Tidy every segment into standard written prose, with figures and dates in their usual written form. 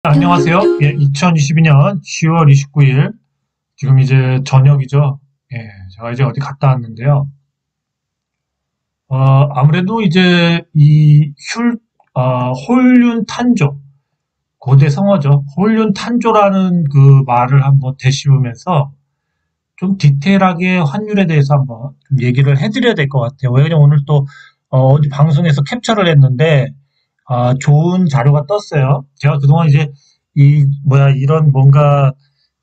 안녕하세요. 예, 2022년 10월 29일, 지금 이제 저녁이죠. 예, 제가 이제 어디 갔다 왔는데요. 아무래도 이제 홀륜 탄조, 고대 성어죠. 홀륜 탄조라는 그 말을 한번 되씹으면서 좀 디테일하게 환율에 대해서 한번 좀 얘기를 해드려야 될 것 같아요. 왜냐면 오늘 또 어디 방송에서 캡처를 했는데 좋은 자료가 떴어요. 제가 그동안 이제 이런 뭔가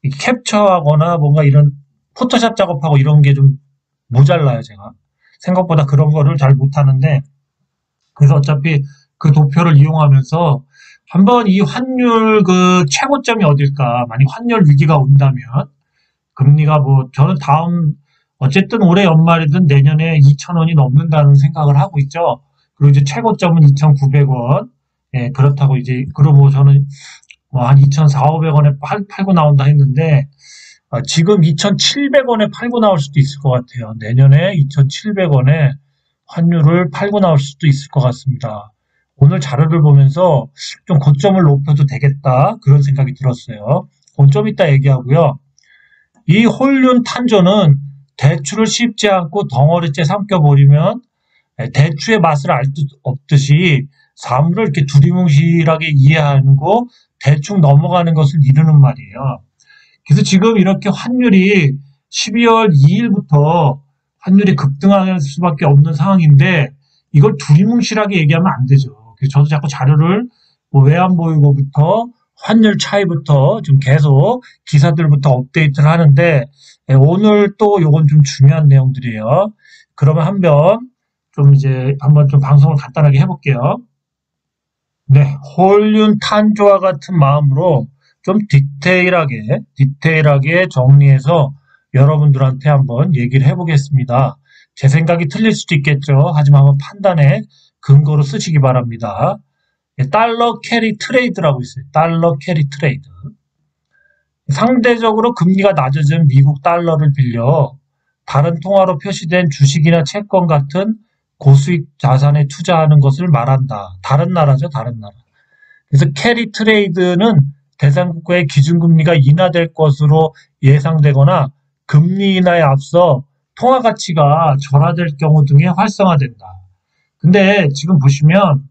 캡처하거나 뭔가 이런 포토샵 작업하고 이런 게 좀 모자라요, 제가. 생각보다 그런 거를 잘 못하는데, 그래서 어차피 그 도표를 이용하면서 한번 이 환율 그 최고점이 어딜까, 만약 환율 위기가 온다면, 금리가 뭐, 저는 어쨌든 올해 연말이든 내년에 2,000원이 넘는다는 생각을 하고 있죠. 그리고 이제 최고점은 2,900원. 예, 그렇다고 이제, 그러고 저는 뭐 한 2,400~500원에 팔고 나온다 했는데, 지금 2,700원에 팔고 나올 수도 있을 것 같아요. 내년에 2,700원에 환율을 팔고 나올 수도 있을 것 같습니다. 오늘 자료를 보면서 좀 고점을 높여도 되겠다, 그런 생각이 들었어요. 그건 좀 이따 얘기하고요. 이 홀륜 탄조는 대추를 씹지 않고 덩어리째 삼켜버리면 대추의 맛을 알 듯 없듯이 사물을 이렇게 두리뭉실하게 이해하고 대충 넘어가는 것을 이루는 말이에요. 그래서 지금 이렇게 환율이 12월 2일부터 환율이 급등할 수밖에 없는 상황인데, 이걸 두리뭉실하게 얘기하면 안 되죠. 그래서 저도 자꾸 자료를 뭐 외환 보유고부터 환율 차이부터 좀 계속 기사들부터 업데이트를 하는데, 오늘 또 요건 좀 중요한 내용들이에요. 그러면 한번 좀 방송을 간단하게 해볼게요. 네, 홀륜 탄조와 같은 마음으로 좀 디테일하게 정리해서 여러분들한테 한번 얘기를 해보겠습니다. 제 생각이 틀릴 수도 있겠죠. 하지만 한번 판단의 근거로 쓰시기 바랍니다. 달러 캐리 트레이드라고 있어요. 달러 캐리 트레이드. 상대적으로 금리가 낮아진 미국 달러를 빌려 다른 통화로 표시된 주식이나 채권 같은 고수익 자산에 투자하는 것을 말한다. 다른 나라죠, 다른 나라. 그래서 캐리 트레이드는 대상 국가의 기준금리가 인하될 것으로 예상되거나 금리 인하에 앞서 통화 가치가 절하될 경우 등에 활성화된다. 근데 지금 보시면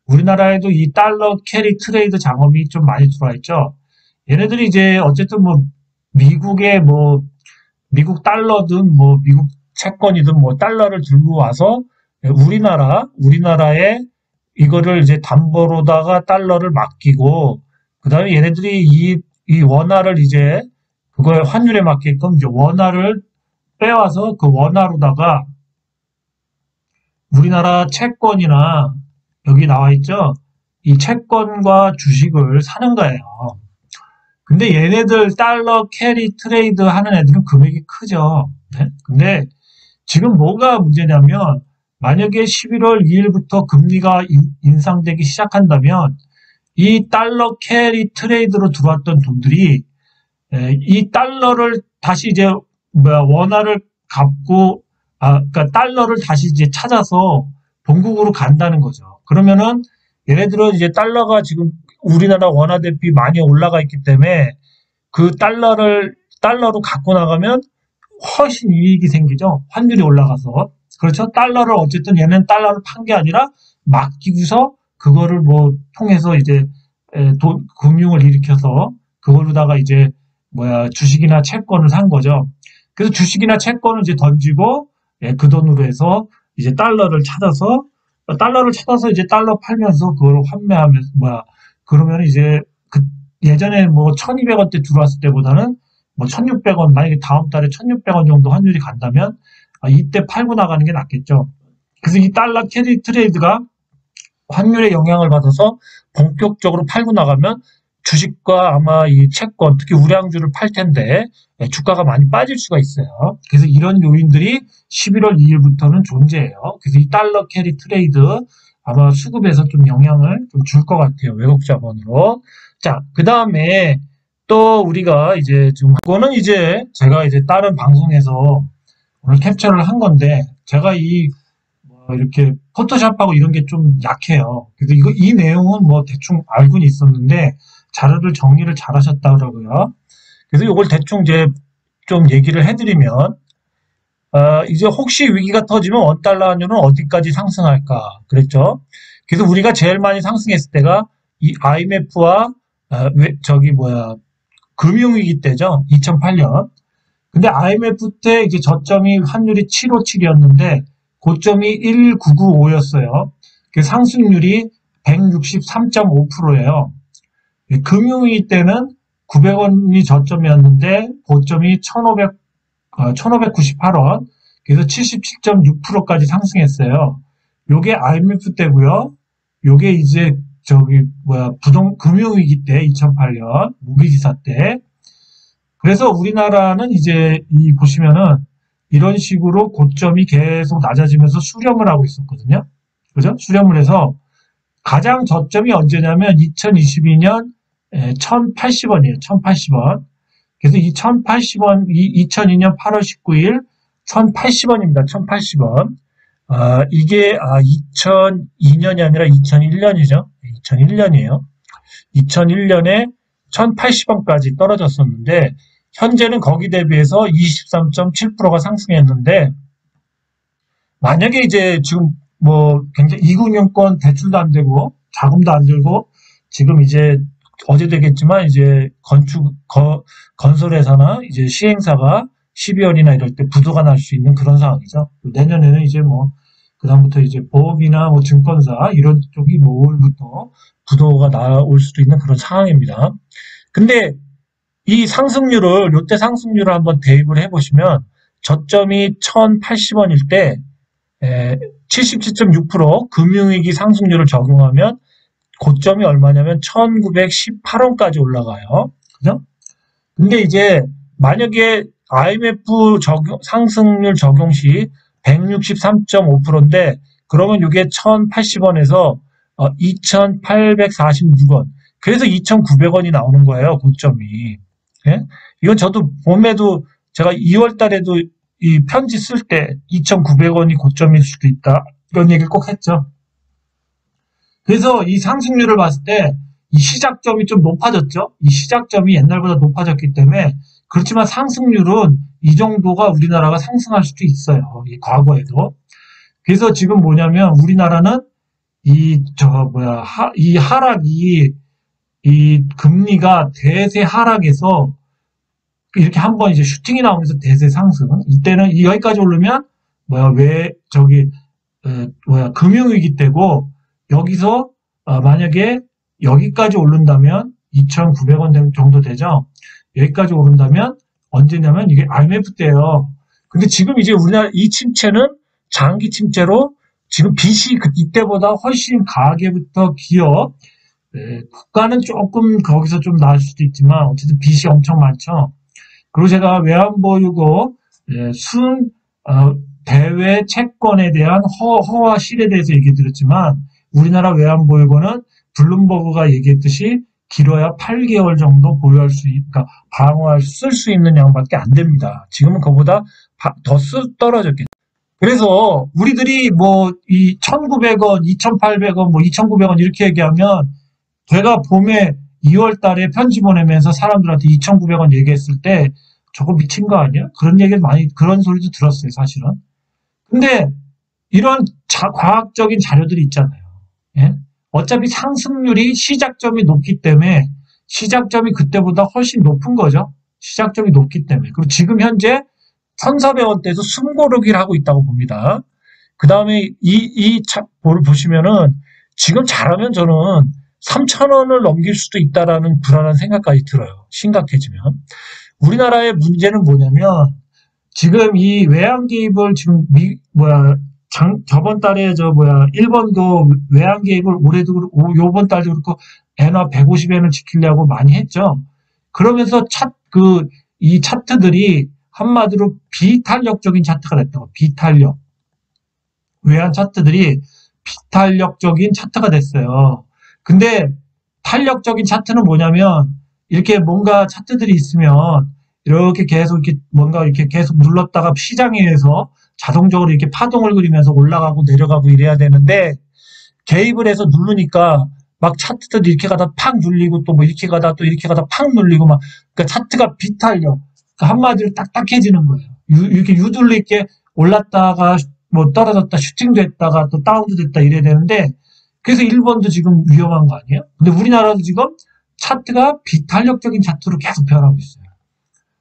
우리나라에도 이 달러 캐리 트레이드 작업이 좀 많이 들어와 있죠. 얘네들이 이제 어쨌든 뭐 미국의 뭐 미국 달러든 뭐 미국 채권이든 뭐 달러를 들고 와서 우리나라에 이거를 이제 담보로다가 달러를 맡기고, 그 다음에 얘네들이 이 원화를 이제 그거에 환율에 맞게끔 이제 원화를 빼와서 그 원화로다가 우리나라 채권이나 여기 나와 있죠? 이 채권과 주식을 사는 거예요. 근데 얘네들 달러 캐리 트레이드 하는 애들은 금액이 크죠. 네? 근데 지금 뭐가 문제냐면, 만약에 11월 2일부터 금리가 인상되기 시작한다면 이 달러 캐리 트레이드로 들어왔던 돈들이 이 달러를 다시 이제 원화를 갚고, 그러니까 달러를 다시 이제 찾아서 본국으로 간다는 거죠. 그러면은 얘네들은 이제 달러가 지금 우리나라 원화 대비 많이 올라가 있기 때문에 그 달러로 갖고 나가면 훨씬 이익이 생기죠. 환율이 올라가서. 그렇죠. 달러를 어쨌든 얘는 달러를 판 게 아니라 맡기고서 그거를 뭐 통해서 이제 금융을 일으켜서 그걸로다가 이제 주식이나 채권을 산 거죠. 그래서 주식이나 채권을 이제 던지고, 그 돈으로 해서 이제 달러를 찾아서 이제 달러 팔면서 그걸 환매하면서 그러면 이제 예전에 뭐 1,200원대 들어왔을 때보다는 뭐 1,600원, 만약에 다음 달에 1,600원 정도 환율이 간다면 이때 팔고 나가는 게 낫겠죠. 그래서 이 달러 캐리 트레이드가 환율에 영향을 받아서 본격적으로 팔고 나가면 주식과 아마 이 채권, 특히 우량주를 팔 텐데 주가가 많이 빠질 수가 있어요. 그래서 이런 요인들이 11월 2일부터는 존재해요. 그래서 이 달러 캐리 트레이드 아마 수급에서 좀 영향을 좀 줄 것 같아요. 외국 자본으로. 자, 그 다음에 또 우리가 이제 지금 그거는 이제 제가 이제 다른 방송에서 오늘 캡처를 한 건데, 제가 이렇게 포토샵하고 이런 게 좀 약해요. 그래서 이 내용은 뭐 대충 알고는 있었는데, 자료를 정리를 잘 하셨다고요. 그래서 이걸 대충 이제 좀 얘기를 해드리면, 이제 혹시 위기가 터지면 원달러 환율은 어디까지 상승할까? 그랬죠. 그래서 우리가 제일 많이 상승했을 때가 이 IMF와, 금융위기 때죠. 2008년. 근데 IMF 때 이제 저점이 환율이 757이었는데, 고점이 1995였어요. 그 상승률이 163.5%예요. 금융위기 때는 900원이 저점이었는데, 고점이 1598원. 그래서 77.6%까지 상승했어요. 요게 IMF 때고요. 요게 이제 금융위기 때 2008년 무기지사 때. 그래서 우리나라는 이제 보시면은 이런 식으로 고점이 계속 낮아지면서 수렴을 하고 있었거든요. 그죠? 수렴을 해서 가장 저점이 언제냐면 2022년 1080원이에요. 1080원. 그래서 이 1080원, 2002년 8월 19일 1080원입니다. 1080원. 이게 2002년이 아니라 2001년이죠. 2001년이에요. 2001년에 1080원까지 떨어졌었는데 현재는 거기 대비해서 23.7%가 상승했는데 만약에 이제 지금 굉장히 이금융권 대출도 안 되고 자금도 안 들고 지금 이제 어제 되겠지만 이제 건설회사나 이제 시행사가 12월이나 이럴 때 부도가 날 수 있는 그런 상황이죠. 내년에는 이제 그다음부터 이제 보험이나 증권사 이런 쪽이 5월부터 부도가 나올 수도 있는 그런 상황입니다. 근데 이 상승률을, 요때 상승률을 한번 대입을 해보시면 저점이 1080원일 때 77.6% 금융위기 상승률을 적용하면 고점이 얼마냐면 1918원까지 올라가요. 그죠? 근데 이제 만약에 IMF 상승률 적용 시 163.5%인데 그러면 이게 1080원에서 2846원. 그래서 2900원이 나오는 거예요. 고점이. 예? 이건 저도 봄에도 제가 2월 달에도 이 편지 쓸 때 2900원이 고점일 수도 있다. 이런 얘기를 꼭 했죠. 그래서 이 상승률을 봤을 때 이 시작점이 좀 높아졌죠. 이 시작점이 옛날보다 높아졌기 때문에 그렇지만 상승률은 이 정도가 우리나라가 상승할 수도 있어요. 이 과거에도. 그래서 지금 뭐냐면 우리나라는 이 하락이 이 금리가 대세 하락에서 이렇게 한번 이제 슈팅이 나오면서 대세 상승. 이때는 여기까지 오르면 금융위기 때고 여기서 만약에 여기까지 오른다면 2,900원 정도 되죠. 여기까지 오른다면 언제냐면 이게 IMF 때예요. 근데 지금 이제 우리나라 이 침체는 장기 침체로 지금 빚이 이때보다 훨씬 가계부터 기업, 국가는 조금 거기서 좀 나을 수도 있지만 어쨌든 빚이 엄청 많죠. 그리고 제가 외환보유고 대외 채권에 대한 허와 실에 대해서 얘기 드렸지만 우리나라 외환보유고는 블룸버그가 얘기했듯이 길어야 8개월 정도 보유할 그러니까 쓸 수 있는 양밖에 안 됩니다. 지금은 그보다 더 떨어졌겠죠. 그래서 우리들이 이 1,900원, 2,800원, 2,900원 이렇게 얘기하면 제가 봄에 2월 달에 편지 보내면서 사람들한테 2,900원 얘기했을 때 저거 미친 거 아니야? 그런 그런 소리도 들었어요, 사실은. 근데 이런 과학적인 자료들이 있잖아요. 예? 어차피 상승률이 시작점이 높기 때문에 시작점이 그때보다 훨씬 높은 거죠. 시작점이 높기 때문에. 그리고 지금 현재 1,400원대에서 숨고르기를 하고 있다고 봅니다. 그 다음에 이 차트를 보시면은 지금 잘하면 저는 3,000원을 넘길 수도 있다라는 불안한 생각까지 들어요. 심각해지면. 우리나라의 문제는 뭐냐면 지금 이 외환 개입을 지금 저번 달에 일본도 외환 개입을 올해도 그렇고 요번 달도 그렇고 엔화 150엔을 지키려고 많이 했죠. 그러면서 이 차트들이 한마디로 비탄력적인 차트가 됐다고. 비탄력. 외환 차트들이 비탄력적인 차트가 됐어요. 근데 탄력적인 차트는 뭐냐면 이렇게 뭔가 차트들이 있으면 이렇게 계속 계속 눌렀다가 시장에 의해서 자동적으로 이렇게 파동을 그리면서 올라가고 내려가고 이래야 되는데 개입을 해서 누르니까 막 차트도 이렇게 가다 팍 눌리고 또 뭐 이렇게 가다 또 이렇게 가다 팍 눌리고 막 그러니까 차트가 비탄력 그러니까 한마디로 딱딱해지는 거예요. 이렇게 유둘리 있게 올랐다가 뭐 떨어졌다 슈팅도 했다가 또 다운도 됐다 이래야 되는데 그래서 일본도 지금 위험한 거 아니에요? 근데 우리나라도 지금 차트가 비탄력적인 차트로 계속 변하고 있어요.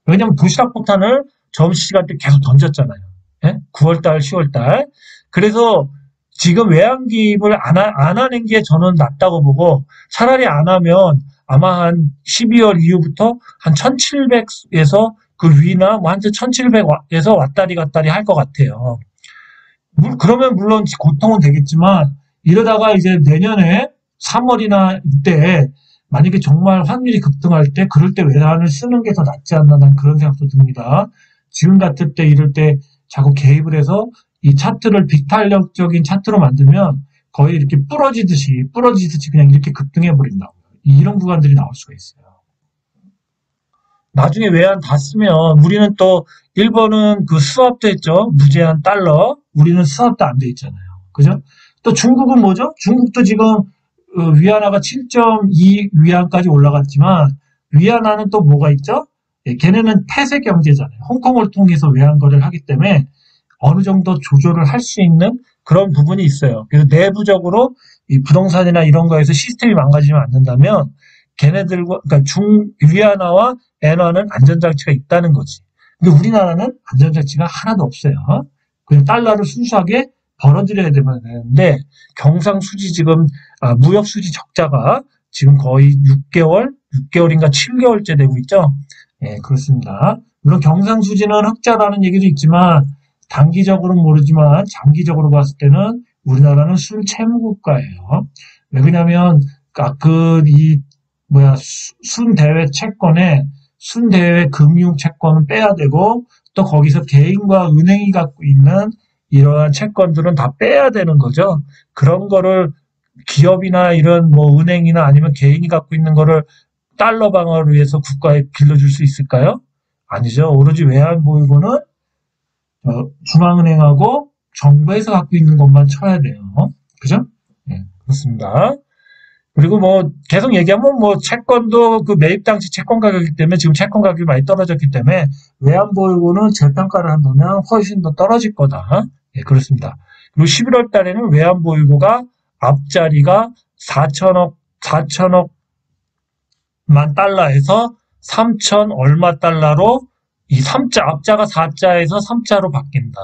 왜냐면 도시락 폭탄을 점심시간 때 계속 던졌잖아요. 예? 9월달, 10월달. 그래서 지금 외환기입을 안 하는 게 저는 낫다고 보고 차라리 안 하면 아마 한 12월 이후부터 한 1700에서 그 위나 뭐 한 1700에서 왔다리 갔다리 할 것 같아요. 그러면 물론 고통은 되겠지만 이러다가 이제 내년에 3월이나 이때 만약에 정말 환율이 급등할 때 그럴 때 외환을 쓰는 게 더 낫지 않나 난 그런 생각도 듭니다. 지금 같을 때 이럴 때 자꾸 개입을 해서 이 차트를 비탄력적인 차트로 만들면 거의 이렇게 부러지듯이 그냥 이렇게 급등해 버린다고요. 이런 구간들이 나올 수가 있어요. 나중에 외환 다 쓰면 우리는 또 일본은 그 수합도 했죠. 무제한 달러. 우리는 수합도 안 돼 있잖아요. 그죠? 또 중국은 뭐죠? 중국도 지금 위안화가 7.2 위안까지 올라갔지만 위안화는 또 뭐가 있죠? 예, 걔네는 폐쇄 경제잖아요. 홍콩을 통해서 외환 거래를 하기 때문에 어느 정도 조절을 할 수 있는 그런 부분이 있어요. 그래서 내부적으로 이 부동산이나 이런 거에서 시스템이 망가지면 안 된다면 걔네들과 그러니까 위안화와 엔화는 안전장치가 있다는 거지. 근데 우리나라는 안전장치가 하나도 없어요. 그냥 달러를 순수하게 벌어들여야 되는데 경상수지 지금 무역수지 적자가 지금 거의 6개월인가 7개월째 되고 있죠. 예, 그렇습니다. 물론 경상수지는 흑자라는 얘기도 있지만 단기적으로는 모르지만 장기적으로 봤을 때는 우리나라는 순채무국가예요. 왜 그러냐면 순대외 채권에 순대외 금융 채권은 빼야 되고 또 거기서 개인과 은행이 갖고 있는 이러한 채권들은 다 빼야 되는 거죠. 그런 거를 기업이나 이런 뭐 은행이나 아니면 개인이 갖고 있는 거를 달러 방어를 위해서 국가에 빌려줄 수 있을까요? 아니죠. 오로지 외환 보유고는 중앙은행하고 정부에서 갖고 있는 것만 쳐야 돼요. 그죠? 네, 그렇습니다. 그리고 뭐 계속 얘기하면 뭐 채권도 그 매입 당시 채권 가격이기 때문에 지금 채권 가격이 많이 떨어졌기 때문에 외환 보유고는 재평가를 한다면 훨씬 더 떨어질 거다. 예, 그렇습니다. 그리고 11월 달에는 외환 보유고가 앞자리가 4천억만 달러에서 3천 얼마 달러로 이 3자 앞자가 4자에서 3자로 바뀐다.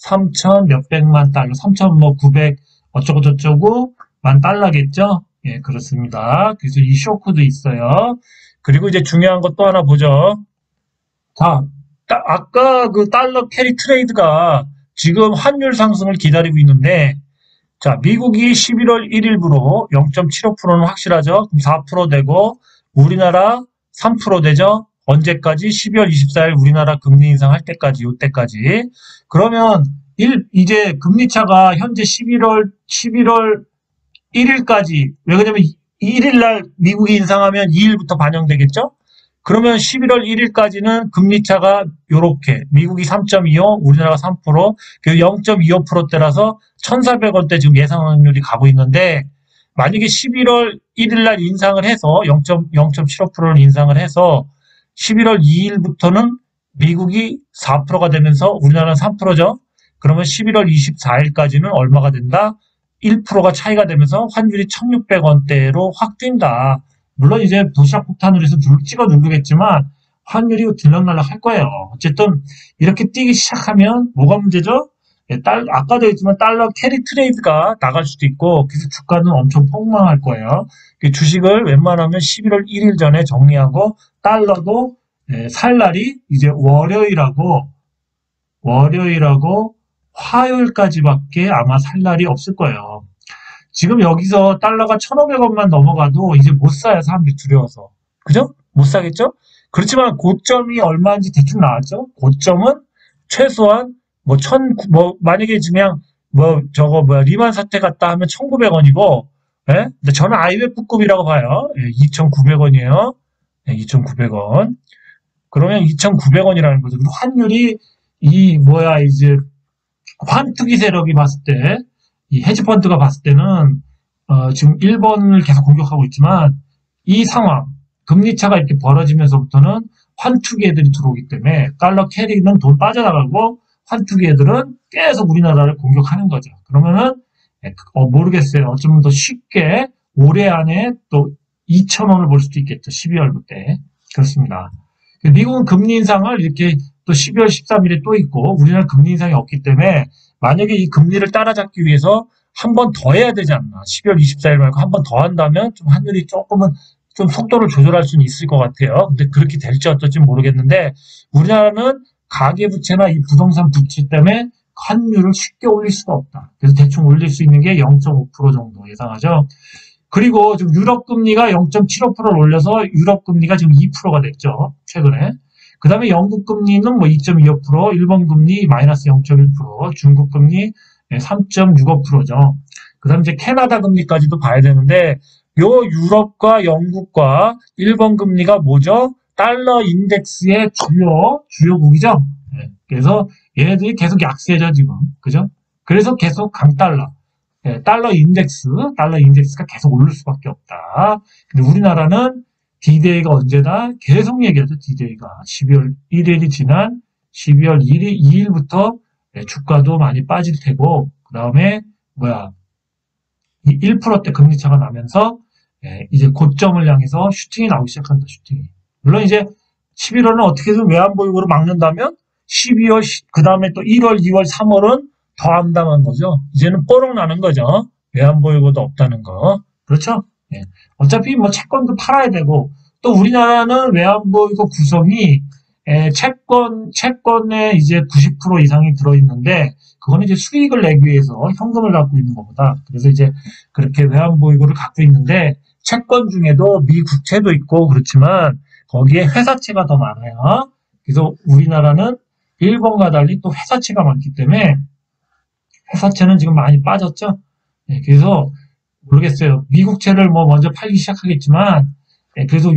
3천 몇백만 달러, 3천 뭐 900 어쩌고 저쩌고 만 달러겠죠? 예, 그렇습니다. 그래서 이 쇼크도 있어요. 그리고 이제 중요한 것 또 하나 보죠. 자, 아까 그 달러 캐리 트레이드가 지금 환율 상승을 기다리고 있는데, 자, 미국이 11월 1일부로 0.75%는 확실하죠? 그럼 4% 되고, 우리나라 3% 되죠? 언제까지? 12월 24일 우리나라 금리 인상할 때까지, 요때까지. 그러면 이제 금리차가 현재 11월 1일까지, 왜 그러냐면 1일날 미국이 인상하면 2일부터 반영되겠죠? 그러면 11월 1일까지는 금리차가 요렇게 미국이 3.25, 우리나라가 3%, 그래서 0.25%대라서 1,400원대 지금 예상 확률이 가고 있는데 만약에 11월 1일날 인상을 해서 0.75%를 인상을 해서 11월 2일부터는 미국이 4%가 되면서 우리나라는 3%죠. 그러면 11월 24일까지는 얼마가 된다? 1%가 차이가 되면서 환율이 1,600원대로 확 뛴다. 물론 이제 도시락 폭탄으로 해서 찍어 누르겠지만 환율이 들락날락 할 거예요. 어쨌든 이렇게 뛰기 시작하면 뭐가 문제죠? 아까도 했지만 달러 캐리 트레이드가 나갈 수도 있고 그래서 주가는 엄청 폭망할 거예요. 주식을 웬만하면 11월 1일 전에 정리하고 달러도 살 날이 이제 월요일하고 화요일까지밖에 아마 살 날이 없을 거예요. 지금 여기서 달러가 1,500원만 넘어가도 이제 못 사요. 사람들이 두려워서. 그죠? 못 사겠죠? 그렇지만 고점이 얼마인지 대충 나왔죠? 고점은 최소한 만약에 그냥 리만 사태 갔다 하면 1,900원이고, 예? 근데 저는 IMF급이라고 봐요. 예, 2,900원이에요. 예, 2,900원. 그러면 2,900원이라는 거죠. 그리고 환율이 이제 환투기 세력이 봤을 때, 이 헤지펀드가 봤을 때는 지금 1번을 계속 공격하고 있지만 이 상황, 금리 차가 이렇게 벌어지면서부터는 환투기 애들이 들어오기 때문에 달러 캐리는 돈 빠져나가고 환투기 애들은 계속 우리나라를 공격하는 거죠. 그러면은 모르겠어요. 어쩌면 더 쉽게 올해 안에 또 2,000원을 볼 수도 있겠죠. 12월부터. 그렇습니다. 미국은 금리 인상을 이렇게 또 12월 13일에 또 있고 우리나라 금리 인상이 없기 때문에 만약에 이 금리를 따라잡기 위해서 한 번 더 해야 되지 않나. 12월 24일 말고 한 번 더 한다면 좀 환율이 조금은 좀 속도를 조절할 수는 있을 것 같아요. 근데 그렇게 될지 어떨지 모르겠는데 우리나라는 가계부채나 이 부동산 부채 때문에 환율을 쉽게 올릴 수가 없다. 그래서 대충 올릴 수 있는 게 0.5% 정도 예상하죠. 그리고 지금 유럽 금리가 0.75%를 올려서 유럽 금리가 지금 2%가 됐죠. 최근에. 그 다음에 영국 금리는 뭐 2.25%, 일본 금리 마이너스 0.1%, 중국 금리 3.65%죠. 그 다음에 이제 캐나다 금리까지도 봐야 되는데 요 유럽과 영국과 일본 금리가 뭐죠? 달러 인덱스의 주요국이죠. 네. 그래서 얘네들이 계속 약세죠, 지금. 그죠? 그래서 계속 강달러. 네, 달러 인덱스가 계속 오를 수밖에 없다. 근데 우리나라는 D-Day가 언제다? 계속 얘기하죠, D-Day가. 12월 1일이 지난 12월 2일부터 주가도 많이 빠질 테고, 그 다음에, 이 1%대 금리차가 나면서, 이제 고점을 향해서 슈팅이 나오기 시작한다, 슈팅이. 물론 이제 11월은 어떻게든 외환보유고로 막는다면, 12월, 그 다음에 또 1월, 2월, 3월은 더 암담한 거죠. 이제는 뽀록 나는 거죠. 외환보유고도 없다는 거. 그렇죠? 예. 어차피 뭐 채권도 팔아야 되고, 또 우리나라는 외환보유고 구성이 채권에 이제 90% 이상이 들어있는데, 그거는 이제 수익을 내기 위해서 현금을 갖고 있는 것보다, 그래서 이제 그렇게 외환보유고를 갖고 있는데, 채권 중에도 미국채도 있고 그렇지만, 거기에 회사채가 더 많아요. 그래서 우리나라는 일본과 달리 또 회사채가 많기 때문에, 회사채는 지금 많이 빠졌죠. 네, 그래서 모르겠어요. 미국채를 뭐 먼저 팔기 시작하겠지만, 그래서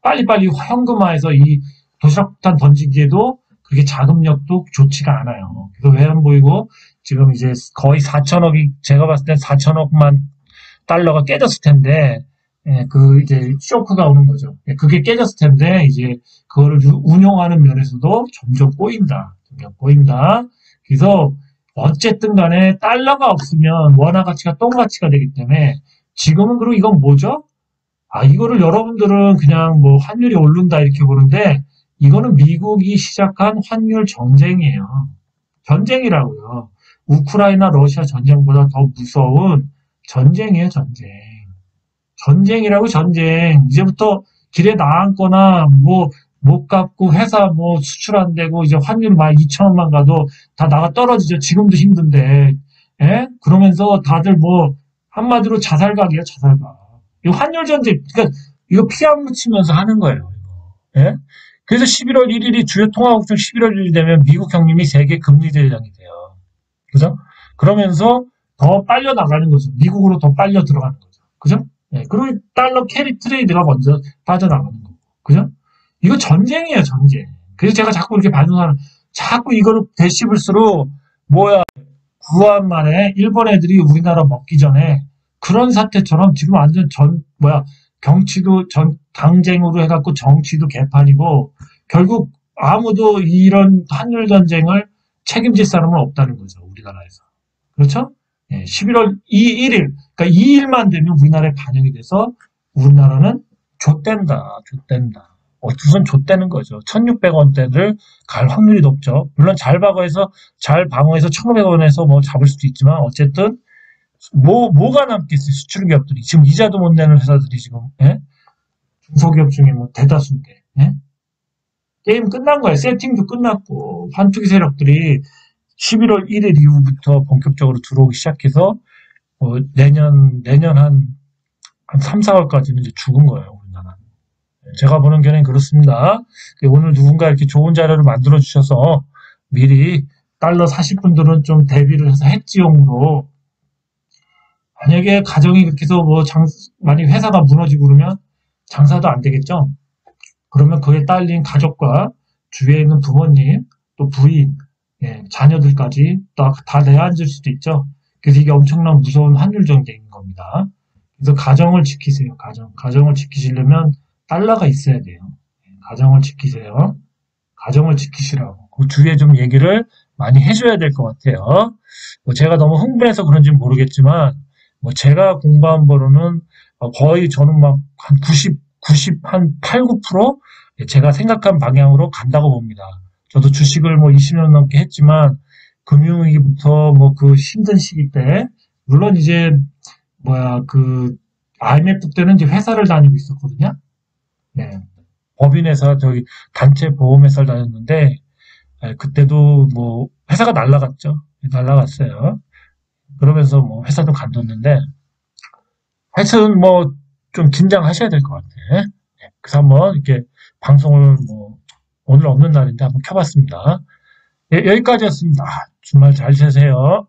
빨리빨리 현금화해서 이 도시락폭탄 던지기에도 그렇게 자금력도 좋지가 않아요. 그래서 외환보유고 지금 이제 거의 4천억이, 제가 봤을 땐 4천억만 달러가 깨졌을 텐데, 그 이제 쇼크가 오는 거죠. 그게 깨졌을 텐데, 이제 그거를 운용하는 면에서도 점점 꼬인다. 그래서 어쨌든 간에 달러가 없으면 원화 가치가 똥 가치가 되기 때문에 지금은 그리고 이건 뭐죠? 이거를 여러분들은 그냥 뭐 환율이 오른다 이렇게 보는데 이거는 미국이 시작한 환율 전쟁이에요. 전쟁이라고요. 우크라이나 러시아 전쟁보다 더 무서운 전쟁이에요, 전쟁. 전쟁이라고 전쟁. 이제부터 길에 나앉거나 뭐 못 갚고 회사 뭐 수출 안 되고 이제 환율 막 2천원만 가도 다 나가 떨어지죠. 지금도 힘든데. 예? 그러면서 다들 뭐 한마디로 자살각이에요, 자살각. 이 환율 전쟁, 그러니까 이거 피 안 묻히면서 하는 거예요. 이거. 예? 그래서 11월 1일이 주요 통화국장 11월 1일이 되면 미국 형님이 세계 금리 대장이 돼요. 그죠? 그러면서 더 빨려 나가는 거죠. 미국으로 더 빨려 들어가는 거죠. 그죠? 예, 그리고 달러 캐리 트레이드가 먼저 빠져나가는 거고. 그죠? 이거 전쟁이에요, 전쟁. 그래서 제가 자꾸 이렇게 반응하는, 자꾸 이거를 되씹을수록, 구한 만에 일본 애들이 우리나라 먹기 전에 그런 사태처럼 지금 완전 경치도 당쟁으로 해갖고 정치도 개판이고, 결국 아무도 이런 환율 전쟁을 책임질 사람은 없다는 거죠, 우리나라에서. 그렇죠? 예, 11월 1일, 그러니까 2일만 되면 우리나라에 반영이 돼서 우리나라는 좆된다. 우선 좆되는 거죠. 1,600원대를 갈 확률이 높죠. 물론 잘 방어해서 1,500원에서 뭐 잡을 수도 있지만 어쨌든 뭐가 남겠어요. 수출기업들이 지금 이자도 못 내는 회사들이 지금 중소기업 중에 뭐 대다수인데 게임 끝난 거예요. 세팅도 끝났고 환투기 세력들이 11월 1일 이후부터 본격적으로 들어오기 시작해서 내년 한 3, 4월까지는 이제 죽은 거예요. 우리나라. 제가 보는 견해는 그렇습니다. 오늘 누군가 이렇게 좋은 자료를 만들어 주셔서 미리 달러 사실 분들은 좀 대비를 해서 해지용으로 만약에 가정이 그렇게 해서 만약 회사가 무너지고 그러면 장사도 안 되겠죠. 그러면 그에 딸린 가족과 주위에 있는 부모님 또 부인 자녀들까지 다 내앉을 수도 있죠. 그래서 이게 엄청난 무서운 환율 전쟁인 겁니다. 그래서 가정을 지키세요. 가정을 지키시려면 달러가 있어야 돼요. 가정을 지키세요. 가정을 지키시라고. 그 주위에 좀 얘기를 많이 해줘야 될 것 같아요. 뭐 제가 너무 흥분해서 그런지는 모르겠지만, 뭐 제가 공부한 바로는 거의 저는 막 한 한 8, 9% 제가 생각한 방향으로 간다고 봅니다. 저도 주식을 뭐 20년 넘게 했지만, 금융위기부터 뭐 그 힘든 시기 때, 물론 이제, IMF 때는 이제 회사를 다니고 있었거든요. 네. 법인회사, 저기, 단체 보험회사를 다녔는데, 그때도 뭐, 회사가 날라갔죠. 날라갔어요. 그러면서 뭐, 회사도 간뒀는데, 하여튼 뭐, 좀 긴장하셔야 될 것 같아. 네. 그래서 한번 이렇게 방송을 뭐, 오늘 없는 날인데 한번 켜봤습니다. 예, 여기까지였습니다. 주말 잘 되세요.